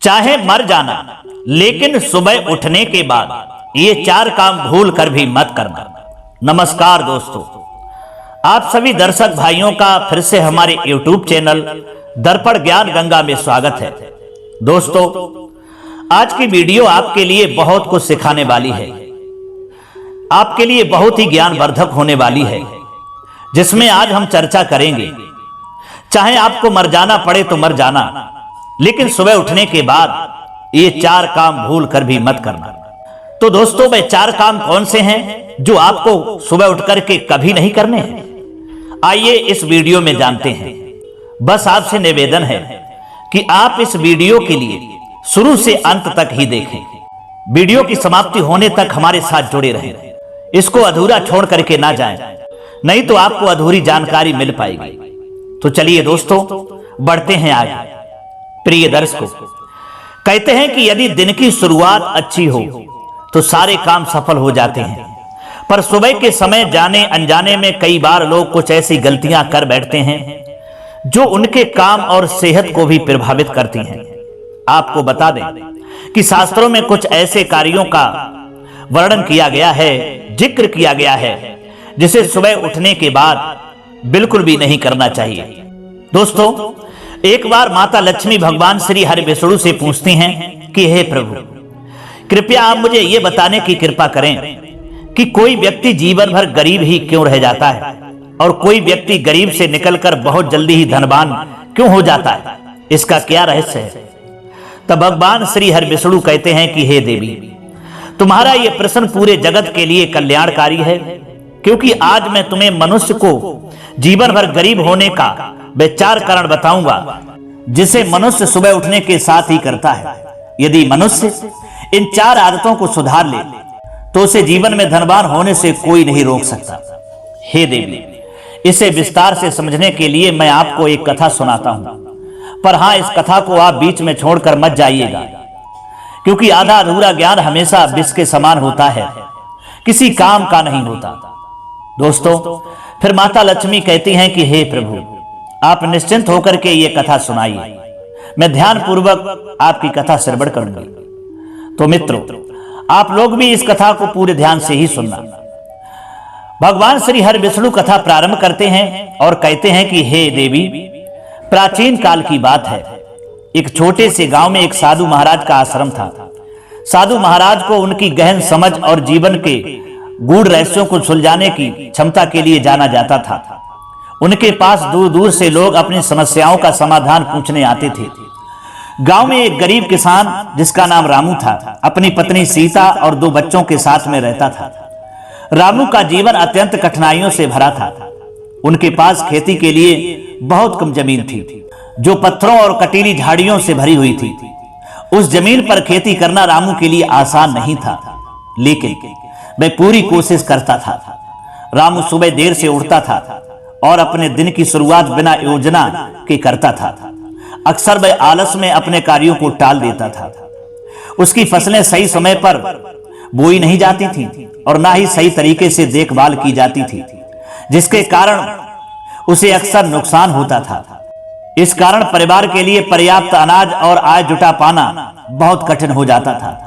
चाहे मर जाना, लेकिन सुबह उठने के बाद ये 4 काम भूल कर भी मत करना। नमस्कार दोस्तों, आप सभी दर्शक भाइयों का फिर से हमारे YouTube चैनल दर्पण ज्ञान गंगा में स्वागत है। दोस्तों, आज की वीडियो आपके लिए बहुत कुछ सिखाने वाली है, आपके लिए बहुत ही ज्ञानवर्धक होने वाली है, जिसमें आज हम चर्चा करेंगे। चाहे आपको मर जाना पड़े तो मर जाना, लेकिन सुबह उठने के बाद ये 4 काम भूल कर भी मत करना। तो दोस्तों, वे 4 काम कौन से हैं जो आपको सुबह उठ करके कभी नहीं करने हैं? आइए इस वीडियो में जानते हैं। बस आपसे निवेदन है कि आप इस वीडियो के लिए शुरू से अंत तक ही देखें। वीडियो की समाप्ति होने तक हमारे साथ जुड़े रहें, इसको अधूरा छोड़ करके ना जाएं, नहीं तो आपको अधूरी जानकारी मिल पाएगी। तो चलिए दोस्तों, बढ़ते हैं आगे। प्रिय दर्शकों, कहते हैं कि यदि दिन की शुरुआत अच्छी हो तो सारे काम सफल हो जाते हैं, पर सुबह के समय जाने अनजाने में कई बार लोग कुछ ऐसी गलतियां कर बैठते हैं जो उनके काम और सेहत को भी प्रभावित करती हैं। आपको बता दें कि शास्त्रों में कुछ ऐसे कार्यों का वर्णन किया गया है, जिक्र किया गया है, जिसे सुबह उठने के बाद बिल्कुल भी नहीं करना चाहिए। दोस्तों, एक बार माता लक्ष्मी भगवान श्री हरि विष्णु से पूछती हैं कि हे प्रभु, कृपया आप मुझे यह बताने की कृपा करें कि कोई व्यक्ति जीवन भर गरीब ही क्यों रह जाता है और कोई व्यक्ति गरीब से निकलकर बहुत जल्दी ही धनवान क्यों हो जाता है, इसका क्या रहस्य है? तब भगवान श्री हरि विष्णु कहते हैं कि हे देवी, तुम्हारा यह प्रश्न पूरे जगत के लिए कल्याणकारी है, क्योंकि आज मैं तुम्हें मनुष्य को जीवन भर गरीब होने का वे 4 कारण बताऊंगा, जिसे मनुष्य सुबह उठने के साथ ही करता है। यदि मनुष्य इन 4 आदतों को सुधार ले तो उसे जीवन में धनवान होने से कोई नहीं रोक सकता। हे देवी, इसे विस्तार से समझने के लिए मैं आपको एक कथा सुनाता हूं, पर हां, इस कथा को आप बीच में छोड़कर मत जाइएगा, क्योंकि आधा अधूरा ज्ञान हमेशा विष के समान होता है, किसी काम का नहीं होता। दोस्तों, फिर माता लक्ष्मी कहती हैं कि हे प्रभु, आप निश्चिंत होकर के ये कथा सुनाइए, मैं ध्यान पूर्वक आपकी कथा श्रवण करूंगी। तो मित्रों, आप लोग भी इस कथा को पूरे ध्यान से ही सुनना। भगवान श्री हरि विष्णु कथा प्रारंभ करते हैं और कहते हैं कि हे देवी, प्राचीन काल की बात है। एक छोटे से गांव में एक साधु महाराज का आश्रम था। साधु महाराज को उनकी गहन समझ और जीवन के गूढ़ रहस्यों को सुलझाने की क्षमता के लिए जाना जाता था। उनके पास दूर दूर से लोग अपनी समस्याओं का समाधान पूछने आते थे। गांव में एक गरीब किसान, जिसका नाम रामू था, अपनी पत्नी सीता और 2 बच्चों के साथ में रहता था। रामू का जीवन अत्यंत कठिनाइयों से भरा था। उनके पास खेती के लिए बहुत कम जमीन थी, जो पत्थरों और कटीली झाड़ियों से भरी हुई थी। उस जमीन पर खेती करना रामू के लिए आसान नहीं था, लेकिन वह पूरी कोशिश करता था। रामू सुबह देर से उठता था और अपने दिन की शुरुआत बिना योजना के करता था। अक्सर वह आलस में अपने कार्यों को टाल देता था। उसकी फसलें सही समय पर बोई नहीं जाती थी और ना ही सही तरीके से देखभाल की जाती थी, जिसके कारण उसे अक्सर नुकसान होता था। इस कारण परिवार के लिए पर्याप्त अनाज और आय जुटा पाना बहुत कठिन हो जाता था।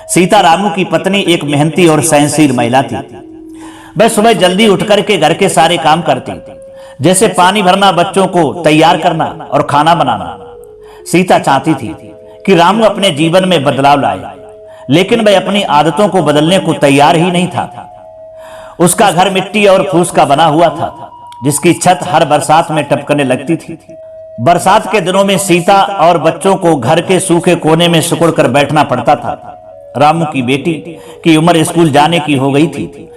सीता, रामू की पत्नी, एक मेहनती और सहनशील महिला थी। वह सुबह जल्दी उठकर के घर के सारे काम करती, जैसे पानी भरना, बच्चों को तैयार करना और खाना बनाना। सीता चाहती थी कि रामू अपने जीवन में बदलाव लाए, लेकिन वह अपनी आदतों को बदलने को तैयार ही नहीं था। उसका घर मिट्टी और फूस का बना हुआ था, जिसकी छत हर बरसात में टपकने लगती थी। बरसात के दिनों में सीता और बच्चों को घर के सूखे कोने में सिकुड़ कर बैठना पड़ता था। रामू की बेटी की उम्र स्कूल जाने की हो गई थी,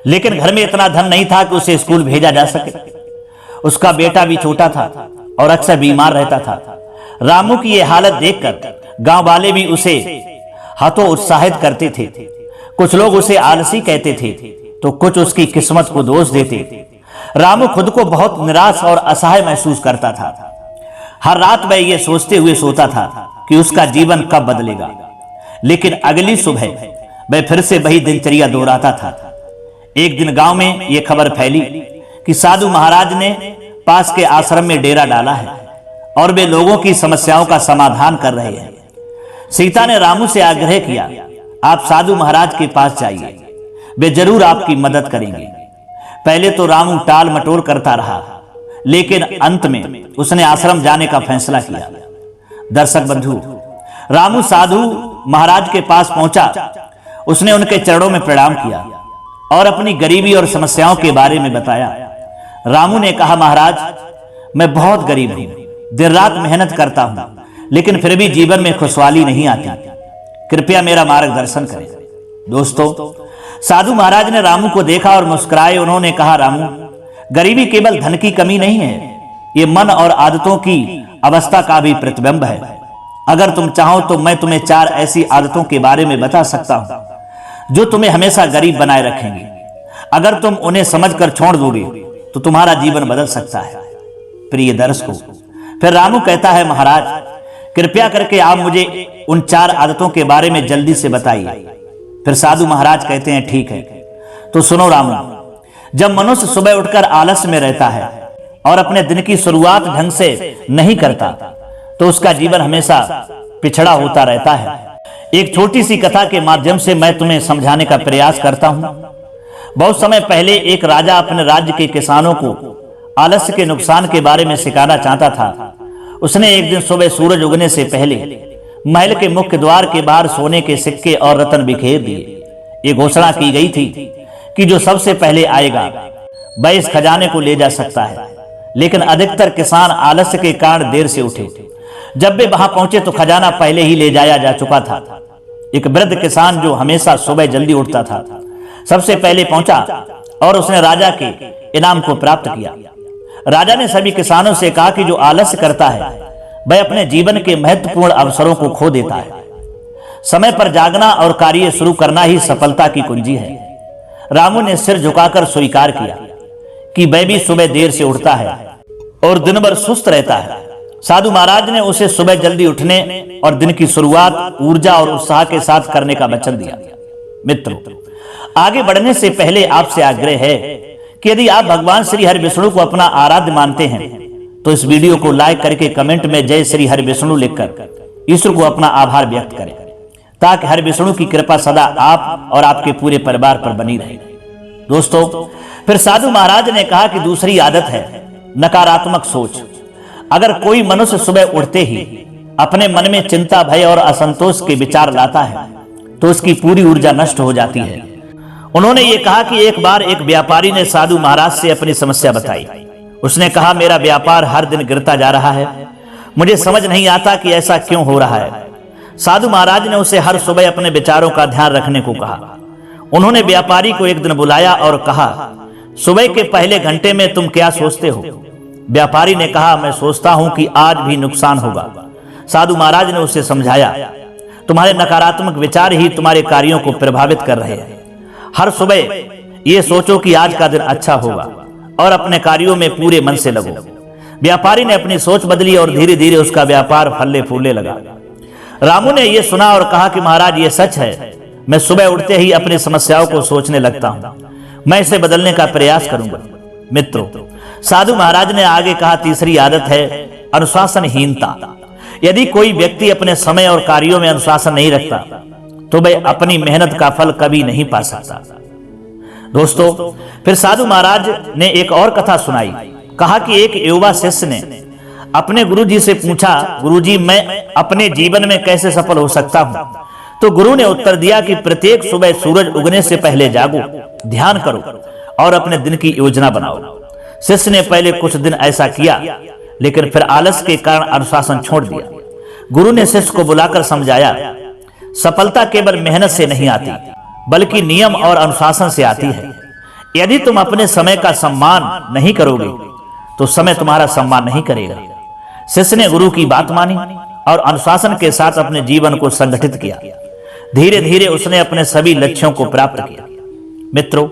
लेकिन घर में इतना धन नहीं था कि उसे स्कूल भेजा जा सके। उसका बेटा भी छोटा था और अक्सर बीमार रहता था। रामू की यह हालत देखकर गांव वाले भी उसे हतोत्साहित करते थे। कुछ लोग उसे आलसी कहते थे, तो कुछ उसकी किस्मत को दोष देते। रामू खुद को बहुत निराश और असहाय महसूस करता था। हर रात वह यह सोचते हुए सोता था कि उसका जीवन कब बदलेगा, लेकिन अगली सुबह वह फिर से वही दिनचर्या दोहराता था। एक दिन गांव में यह खबर फैली कि साधु महाराज ने पास के आश्रम में डेरा डाला है और वे लोगों की समस्याओं का समाधान कर रहे हैं। सीता ने रामू से आग्रह किया, आप साधु महाराज के पास जाइए, वे जरूर आपकी मदद करेंगे। पहले तो रामू टाल मटोल करता रहा, लेकिन अंत में उसने आश्रम जाने का फैसला किया। दर्शक बंधु, रामू साधु महाराज के पास पहुंचा। उसने उनके चरणों में प्रणाम किया और अपनी गरीबी और समस्याओं के बारे में बताया। रामू ने कहा, महाराज, मैं बहुत गरीब हूं, दिन रात मेहनत करता हूं, लेकिन फिर भी जीवन में खुशहाली नहीं आती। कृपया मेरा मार्गदर्शन करें। दोस्तों, साधु महाराज ने रामू को देखा और मुस्कुराए। उन्होंने कहा, रामू, गरीबी केवल धन की कमी नहीं है, ये मन और आदतों की अवस्था का भी प्रतिबिंब है। अगर तुम चाहो तो मैं तुम्हें 4 ऐसी आदतों के बारे में बता सकता हूं जो तुम्हें हमेशा गरीब बनाए रखेंगे। अगर तुम उन्हें समझकर छोड़ दोगे तो तुम्हारा जीवन बदल सकता है। प्रिय दर्शकों, फिर रामू कहता है, महाराज, कृपया करके आप मुझे उन 4 आदतों के बारे में जल्दी से बताइए। फिर साधु महाराज कहते हैं, ठीक है, तो सुनो रामू, जब मनुष्य सुबह उठकर आलस्य में रहता है और अपने दिन की शुरुआत ढंग से नहीं करता तो उसका जीवन हमेशा पिछड़ा होता रहता है। एक छोटी सी कथा के माध्यम से मैं तुम्हें समझाने का प्रयास करता हूं। बहुत समय पहले एक राजा अपने राज्य के किसानों को आलस्य के नुकसान के बारे में सिखाना चाहता था। उसने एक दिन सुबह सूरज उगने से पहले महल के मुख्य द्वार के बाहर सोने के सिक्के और रत्न बिखेर दिए। ये घोषणा की गई थी कि जो सबसे पहले आएगा वह इस खजाने को ले जा सकता है। लेकिन अधिकतर किसान आलस्य के कारण देर से उठे। जब वे वहां पहुंचे तो खजाना पहले ही ले जाया जा चुका था। एक वृद्ध किसान जो हमेशा सुबह जल्दी उठता था, सबसे पहले पहुंचा और उसने राजा के इनाम को प्राप्त किया। राजा ने सभी किसानों से कहा कि जो आलस्य करता है वह अपने जीवन के महत्वपूर्ण अवसरों को खो देता है। समय पर जागना और कार्य शुरू करना ही सफलता की कुंजी है। रामू ने सिर झुकाकर स्वीकार किया कि वह भी सुबह देर से उठता है और दिन भर सुस्त रहता है। साधु महाराज ने उसे सुबह जल्दी उठने और दिन की शुरुआत ऊर्जा और उत्साह के साथ करने का वचन दिया। मित्रों, आगे बढ़ने से पहले आपसे आग्रह है कि यदि आप भगवान श्री हरि विष्णु को अपना आराध्य मानते हैं तो इस वीडियो को लाइक करके कमेंट में जय श्री हरि विष्णु लिखकर ईश्वर को अपना आभार व्यक्त करें, ताकि हरि विष्णु की कृपा सदा आप और आपके पूरे परिवार पर बनी रहे। दोस्तों, फिर साधु महाराज ने कहा कि दूसरी आदत है नकारात्मक सोच। अगर कोई मनुष्य सुबह उठते ही अपने मन में चिंता, भय और असंतोष के विचार लाता है तो उसकी पूरी ऊर्जा नष्ट हो जाती है। उन्होंने ये कहा कि एक बार एक व्यापारी ने साधु महाराज से अपनी समस्या बताई। उसने कहा, मेरा व्यापार हर दिन गिरता जा रहा है, मुझे समझ नहीं आता कि ऐसा क्यों हो रहा है। साधु महाराज ने उसे हर सुबह अपने विचारों का ध्यान रखने को कहा। उन्होंने व्यापारी को एक दिन बुलाया और कहा, सुबह के पहले घंटे में तुम क्या सोचते हो? व्यापारी ने कहा, मैं सोचता हूं कि आज भी नुकसान होगा। साधु महाराज ने उसे समझाया, तुम्हारे नकारात्मक विचार ही तुम्हारे कार्यों को प्रभावित कर रहे हैं। हर सुबह ये सोचो कि आज का दिन अच्छा होगा और अपने कार्यों में पूरे मन से लगो। व्यापारी ने अपनी सोच बदली और धीरे धीरे उसका व्यापार फलने फूलने लगा। रामू ने यह सुना और कहा कि महाराज, ये सच है, मैं सुबह उठते ही अपनी समस्याओं को सोचने लगता हूं, मैं इसे बदलने का प्रयास करूंगा। मित्रों, साधु महाराज ने आगे कहा, तीसरी आदत है अनुशासनहीनता। यदि कोई व्यक्ति अपने समय और कार्यों में अनुशासन नहीं रखता तो वह अपनी मेहनत का फल कभी नहीं पा सकता। दोस्तों, फिर साधु महाराज ने एक और कथा सुनाई। कहा कि एक युवा शिष्य ने अपने गुरुजी से पूछा, गुरुजी, मैं अपने जीवन में कैसे सफल हो सकता हूं? तो गुरु ने उत्तर दिया कि प्रत्येक सुबह सूरज उगने से पहले जागो, ध्यान करो और अपने दिन की योजना बनाओ। शिष्य ने पहले कुछ दिन ऐसा किया, लेकिन फिर आलस के कारण अनुशासन छोड़ दिया। गुरु ने शिष्य को बुलाकर समझाया, सफलता केवल मेहनत से नहीं आती, बल्कि नियम और अनुशासन से आती है। यदि तुम अपने समय का सम्मान नहीं करोगे तो समय तुम्हारा सम्मान नहीं करेगा। शिष्य ने गुरु की बात मानी और अनुशासन के साथ अपने जीवन को संगठित किया। धीरे धीरे उसने अपने सभी लक्ष्यों को प्राप्त किया। मित्रों,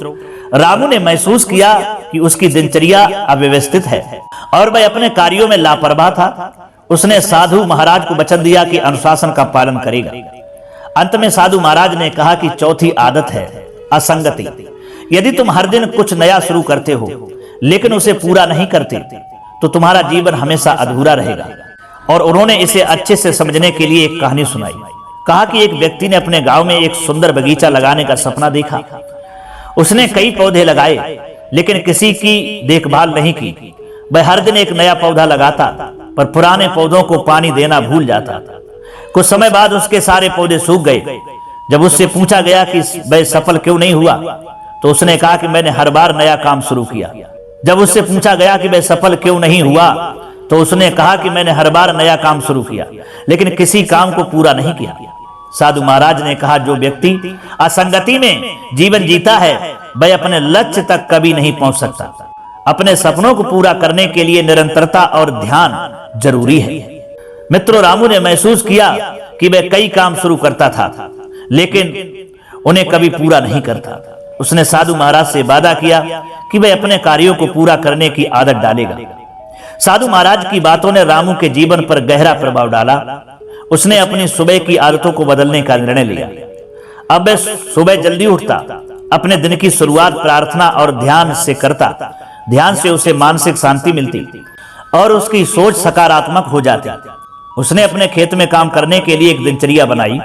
रामू ने महसूस किया कि उसकी दिनचर्या अव्यवस्थित है और वह अपने कार्यों में लापरवाह था। उसने साधु महाराज को वचन दिया कि अनुशासन का पालन करेगा। अंत में साधु महाराज ने कहा कि चौथी आदत है असंगति। यदि तुम हर दिन कुछ नया शुरू करते हो लेकिन उसे पूरा नहीं करते तो तुम्हारा जीवन हमेशा अधूरा रहेगा। और उन्होंने इसे अच्छे से समझने के लिए एक कहानी सुनाई। कहा कि एक व्यक्ति ने अपने गांव में एक सुंदर बगीचा लगाने का सपना देखा। उसने कई पौधे लगाए लेकिन किसी की देखभाल नहीं की। वह हर दिन एक नया पौधा लगाता पर पुराने पौधों को पानी देना भूल जाता। कुछ समय बाद उसके सारे पौधे सूख गए। जब उससे पूछा गया कि वह सफल क्यों नहीं हुआ तो उसने कहा कि मैंने हर बार नया काम शुरू किया। जब उससे पूछा गया कि वह सफल क्यों नहीं हुआ तो उसने कहा कि मैंने हर बार नया काम शुरू किया लेकिन किसी काम को पूरा नहीं किया। साधु महाराज ने कहा, जो व्यक्ति असंगति में जीवन जीता है वह अपने लक्ष्य तक कभी नहीं पहुंच सकता। अपने सपनों को पूरा करने के लिए निरंतरता और ध्यान जरूरी है। मित्रों, रामू ने महसूस किया कि वह कई काम शुरू करता था लेकिन उन्हें कभी पूरा नहीं करता। उसने साधु महाराज से वादा किया कि वह अपने कार्यों को पूरा करने की आदत डालेगा। साधु महाराज की बातों ने रामू के जीवन पर गहरा प्रभाव डाला। उसने अपनी सुबह की आदतों को बदलने का निर्णय लिया। अब वह सुबह जल्दी उठता, अपने दिन की शुरुआत प्रार्थना और ध्यान से करता। ध्यान से उसे मानसिक शांति मिलती और उसकी सोच सकारात्मक हो जाती। उसने अपने खेत में काम करने के लिए एक दिनचर्या बनाई।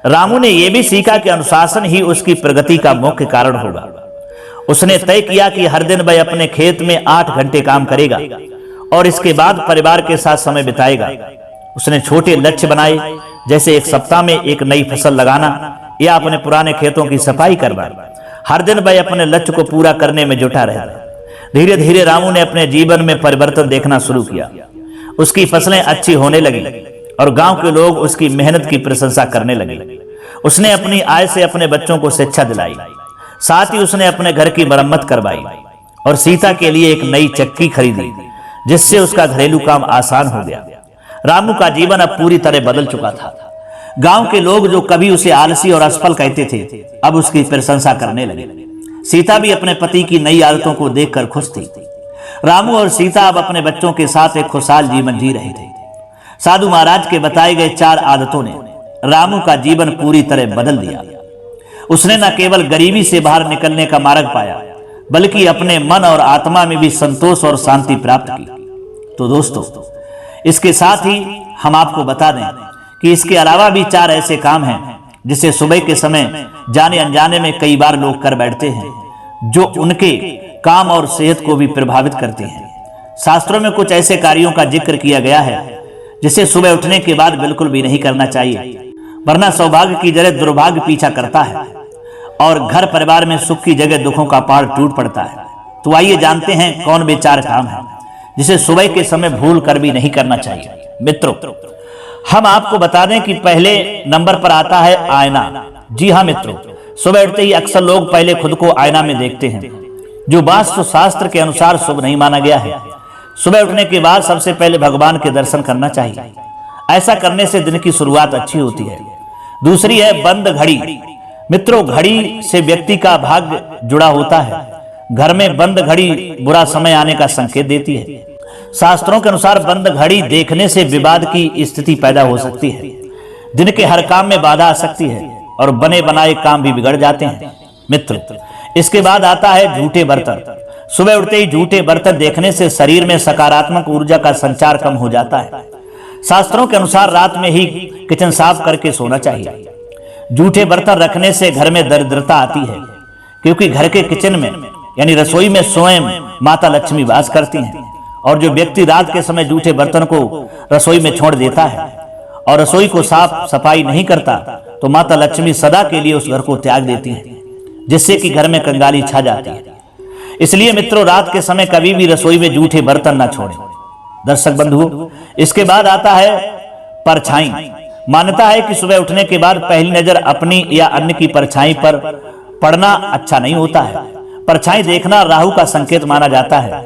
रामू ने यह भी सीखा कि अनुशासन ही उसकी प्रगति का मुख्य कारण होगा। उसने तय किया कि हर दिन वह अपने खेत में 8 घंटे काम करेगा और इसके बाद परिवार के साथ समय बिताएगा। उसने छोटे लक्ष्य बनाए, जैसे एक सप्ताह में एक नई फसल लगाना या अपने पुराने खेतों की सफाई करवाना। हर दिन वह अपने लक्ष्य को पूरा करने में जुटा रहा। धीरे धीरे रामू ने अपने जीवन में परिवर्तन देखना शुरू किया। उसकी फसलें अच्छी होने लगी और गांव के लोग उसकी मेहनत की प्रशंसा करने लगे। उसने अपनी आय से अपने बच्चों को शिक्षा दिलाई। साथ ही उसने अपने घर की मरम्मत करवाई और सीता के लिए एक नई चक्की खरीदी, जिससे उसका घरेलू काम आसान हो गया। रामू का जीवन अब पूरी तरह बदल चुका था। गांव के लोग जो कभी उसे आलसी और असफल कहते थे, अब उसकी प्रशंसा करने लगे। सीता भी अपने पति की नई आदतों को देखकर खुश थी। रामू और सीता अब अपने बच्चों के साथ एक खुशहाल जीवन जी रहे थे। साधु महाराज के बताए गए 4 आदतों ने रामू का जीवन पूरी तरह बदल दिया। उसने न केवल गरीबी से बाहर निकलने का मार्ग पाया, बल्कि अपने मन और आत्मा में भी संतोष और शांति प्राप्त की। तो दोस्तों, इसके साथ ही हम आपको बता दें कि इसके अलावा भी 4 ऐसे काम हैं जिसे सुबह के समय जाने अनजाने में कई बार लोग कर बैठते हैं, जो उनके काम और सेहत को भी प्रभावित करते हैं। शास्त्रों में कुछ ऐसे कार्यों का जिक्र किया गया है जिसे सुबह उठने के बाद बिल्कुल भी नहीं करना चाहिए, वरना सौभाग्य की जगह दुर्भाग्य पीछा करता है और घर परिवार में सुख की जगह दुखों का पहाड़ टूट पड़ता है। तो आइए जानते हैं कौन वे 4 काम हैं जिसे सुबह के समय भूल कर भी नहीं करना चाहिए। मित्रों, हम आपको बता दें कि पहले नंबर पर आता है आईना। जी हाँ मित्रों, सुबह उठते ही अक्सर लोग पहले खुद को आईना में देखते हैं, जो वास्तु शास्त्र के अनुसार शुभ नहीं माना गया है। सुबह उठने के बाद सबसे पहले भगवान के दर्शन करना चाहिए। ऐसा करने से दिन की शुरुआत अच्छी होती है। दूसरी है बंद घड़ी। मित्रों, घड़ी से व्यक्ति का भाग्य जुड़ा होता है। घर में बंद घड़ी बुरा समय आने का संकेत देती है। शास्त्रों के अनुसार बंद घड़ी देखने से विवाद की स्थिति पैदा हो सकती है। दिन के हर काम में बाधा आ सकती है और बने बनाए काम भी बिगड़ जाते हैं। मित्र, इसके बाद आता है झूठे बर्तन। सुबह उठते ही झूठे बर्तन देखने से शरीर में सकारात्मक ऊर्जा का संचार कम हो जाता है। शास्त्रों के अनुसार रात में ही किचन साफ करके सोना चाहिए। झूठे बर्तन रखने से घर में दरिद्रता आती है, क्योंकि घर के किचन में यानी रसोई में स्वयं माता लक्ष्मी वास करती हैं। और जो व्यक्ति रात के समय झूठे बर्तन को रसोई में छोड़ देता है और रसोई को साफ सफाई नहीं करता, तो माता लक्ष्मी सदा के लिए उस घर को त्याग देती है, जिससे कि घर में कंगाली छा जाती है। इसलिए मित्रों, रात के समय कभी भी रसोई में झूठे बर्तन न छोड़ें। दर्शक बंधुओं, इसके बाद आता है परछाई। मान्यता है कि सुबह उठने के बाद पहली नजर अपनी या अन्य की परछाई पर पड़ना अच्छा नहीं होता है। परछाई देखना राहु का संकेत माना जाता है।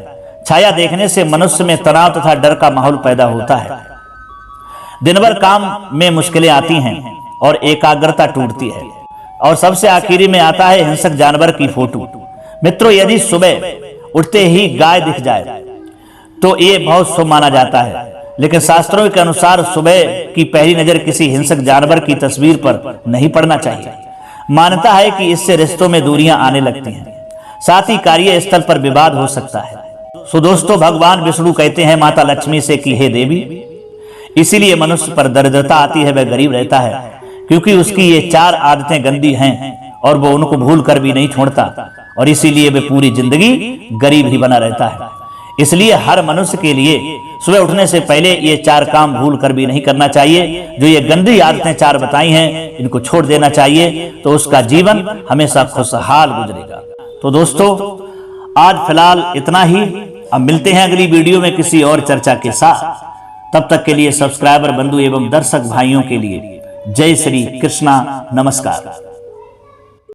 छाया देखने से मनुष्य में तनाव तथा डर का माहौल पैदा होता है। दिन भर काम में मुश्किलें आती हैं और एकाग्रता टूटती है। और सबसे आखिरी में आता है हिंसक जानवर की फोटो। मित्रों, यदि सुबह उठते ही गाय दिख जाए तो ये बहुत शुभ माना जाता है, लेकिन शास्त्रों के अनुसार सुबह की पहली नजर किसी हिंसक जानवर की तस्वीर पर नहीं पड़ना चाहिए। मान्यता है कि इससे रिश्तों में दूरियां आने लगती हैं, साथ ही कार्य स्थल पर विवाद हो सकता है। सो दोस्तों, भगवान विष्णु कहते हैं माता लक्ष्मी से कि हे देवी, इसीलिए मनुष्य पर दरिद्रता आती है, वह गरीब रहता है, क्योंकि उसकी ये 4 आदतें गंदी हैं और वो उनको भूल कर भी नहीं छोड़ता, और इसीलिए वे पूरी जिंदगी गरीब ही बना रहता है। इसलिए हर मनुष्य के लिए सुबह उठने से पहले ये 4 काम भूल कर भी नहीं करना चाहिए। जो ये गंदी आदतें 4 बताई हैं, इनको छोड़ देना चाहिए, तो उसका जीवन हमेशा खुशहाल गुजरेगा। तो दोस्तों, आज फिलहाल इतना ही। अब मिलते हैं अगली वीडियो में किसी और चर्चा के साथ। तब तक के लिए सब्सक्राइबर बंधु एवं दर्शक भाइयों के लिए जय श्री कृष्णा, नमस्कार।